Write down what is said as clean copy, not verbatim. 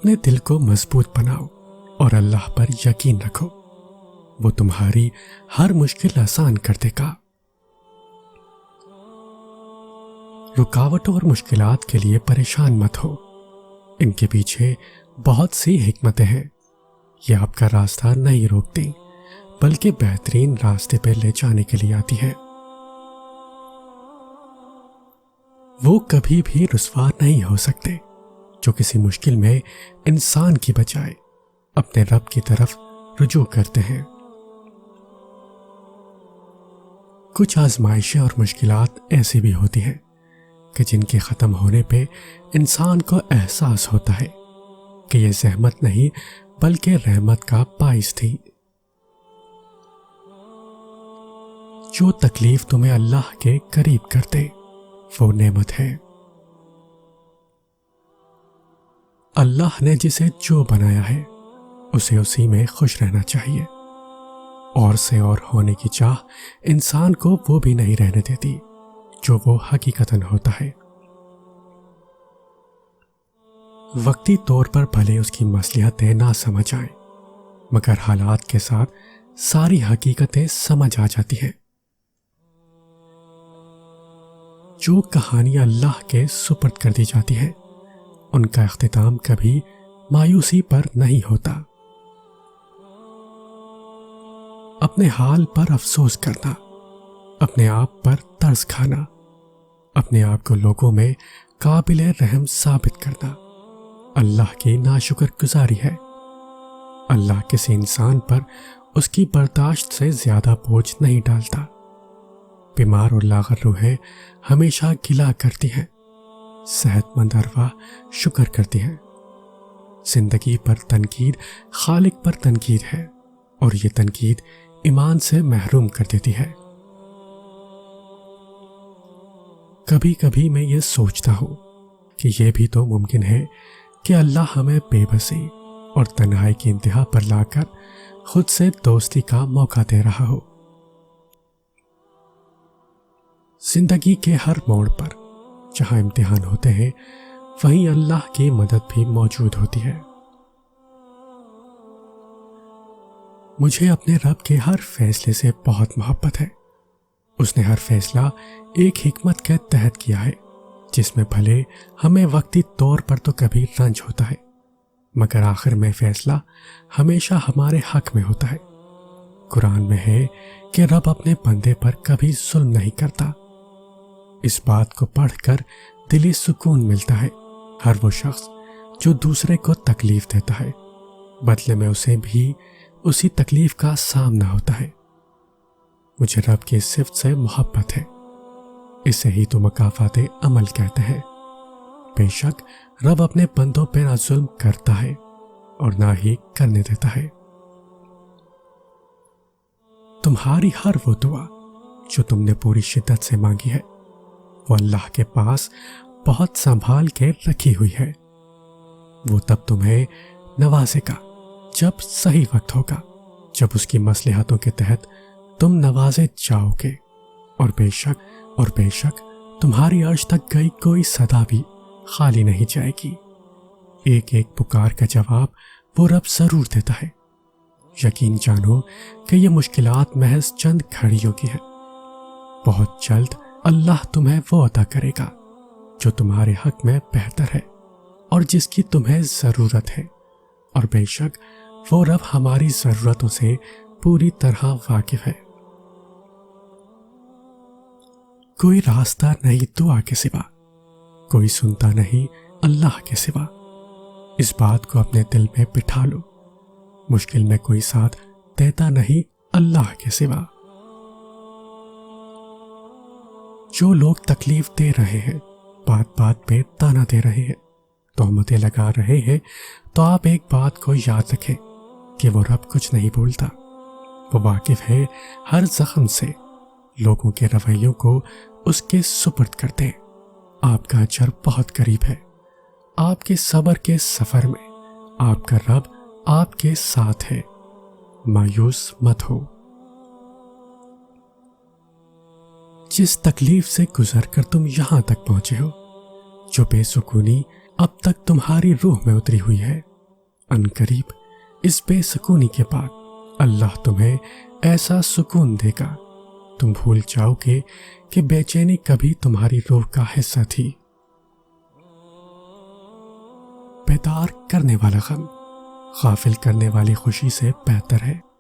اپنے دل کو مضبوط بناؤ اور اللہ پر یقین رکھو، وہ تمہاری ہر مشکل آسان کر دے گا۔ رکاوٹوں اور مشکلات کے لیے پریشان مت ہو، ان کے پیچھے بہت سی حکمتیں ہیں۔ یہ آپ کا راستہ نہیں روکتی بلکہ بہترین راستے پہ لے جانے کے لیے آتی ہے۔ وہ کبھی بھی رسوا نہیں ہو سکتے جو کسی مشکل میں انسان کی بجائے اپنے رب کی طرف رجوع کرتے ہیں۔ کچھ آزمائشیں اور مشکلات ایسی بھی ہوتی ہیں کہ جن کے ختم ہونے پہ انسان کو احساس ہوتا ہے کہ یہ زحمت نہیں بلکہ رحمت کا باعث تھی۔ جو تکلیف تمہیں اللہ کے قریب کرتے وہ نعمت ہے۔ اللہ نے جسے جو بنایا ہے اسے اسی میں خوش رہنا چاہیے۔ اور سے اور ہونے کی چاہ انسان کو وہ بھی نہیں رہنے دیتی جو وہ حقیقتاً ہوتا ہے۔ وقتی طور پر بھلے اس کی مصلحتیں نہ سمجھ آئیں مگر حالات کے ساتھ ساری حقیقتیں سمجھ آ جاتی ہیں۔ جو کہانیاں اللہ کے سپرد کر دی جاتی ہیں ان کا اختتام کبھی مایوسی پر نہیں ہوتا۔ اپنے حال پر افسوس کرنا، اپنے آپ پر ترس کھانا، اپنے آپ کو لوگوں میں قابل رحم ثابت کرنا اللہ کی ناشکر گزاری ہے۔ اللہ کسی انسان پر اس کی برداشت سے زیادہ بوجھ نہیں ڈالتا۔ بیمار اور لاغر روحیں ہمیشہ گلہ کرتی ہیں، صحت مند ارواح شکر کرتی ہیں۔ زندگی پر تنقید خالق پر تنقید ہے اور یہ تنقید ایمان سے محروم کر دیتی ہے۔ کبھی کبھی میں یہ سوچتا ہوں کہ یہ بھی تو ممکن ہے کہ اللہ ہمیں بے بسی اور تنہائی کی انتہا پر لا کر خود سے دوستی کا موقع دے رہا ہو۔ زندگی کے ہر موڑ پر جہاں امتحان ہوتے ہیں وہیں اللہ کی مدد بھی موجود ہوتی ہے۔ مجھے اپنے رب کے ہر فیصلے سے بہت محبت ہے۔ اس نے ہر فیصلہ ایک حکمت کے تحت کیا ہے جس میں بھلے ہمیں وقتی طور پر تو کبھی رنج ہوتا ہے مگر آخر میں فیصلہ ہمیشہ ہمارے حق میں ہوتا ہے۔ قرآن میں ہے کہ رب اپنے بندے پر کبھی ظلم نہیں کرتا۔ اس بات کو پڑھ کر دلی سکون ملتا ہے۔ ہر وہ شخص جو دوسرے کو تکلیف دیتا ہے بدلے میں اسے بھی اسی تکلیف کا سامنا ہوتا ہے۔ مجھے رب کی صفت سے محبت ہے، اسے ہی تو مکافات عمل کہتے ہیں۔ بے شک رب اپنے بندوں پہ نہ ظلم کرتا ہے اور نہ ہی کرنے دیتا ہے۔ تمہاری ہر وہ دعا جو تم نے پوری شدت سے مانگی ہے وہ اللہ کے پاس بہت سنبھال کے رکھی ہوئی ہے۔ وہ تب تمہیں نوازے گا جب صحیح وقت ہوگا، جب اس کی مصلحتوں کے تحت تم نوازے جاؤ گے۔ اور بے شک تمہاری عرش تک گئی کوئی صدا بھی خالی نہیں جائے گی۔ ایک ایک پکار کا جواب وہ رب ضرور دیتا ہے۔ یقین جانو کہ یہ مشکلات محض چند گھڑیوں کی ہیں۔ بہت جلد اللہ تمہیں وہ عطا کرے گا جو تمہارے حق میں بہتر ہے اور جس کی تمہیں ضرورت ہے، اور بے شک وہ رب ہماری ضرورتوں سے پوری طرح واقف ہے۔ کوئی راستہ نہیں دعا کے سوا، کوئی سنتا نہیں اللہ کے سوا۔ اس بات کو اپنے دل میں بٹھا لو، مشکل میں کوئی ساتھ دیتا نہیں اللہ کے سوا۔ جو لوگ تکلیف دے رہے ہیں، بات بات پہ تانا دے رہے ہیں، تہمتیں لگا رہے ہیں، تو آپ ایک بات کو یاد رکھیں کہ وہ رب کچھ نہیں بھولتا۔ وہ واقف ہے ہر زخم سے، لوگوں کے رویوں کو اس کے سپرد کرتے۔ آپ کا اجر بہت قریب ہے۔ آپ کے صبر کے سفر میں آپ کا رب آپ کے ساتھ ہے، مایوس مت ہو۔ جس تکلیف سے گزر کر تم یہاں تک پہنچے ہو، جو بے سکونی اب تک تمہاری روح میں اتری ہوئی ہے، ان قریب اس بے سکونی کے بعد اللہ تمہیں ایسا سکون دے گا تم بھول جاؤ گے کہ بے چینی کبھی تمہاری روح کا حصہ تھی۔ بیدار کرنے والا غم غافل کرنے والی خوشی سے بہتر ہے۔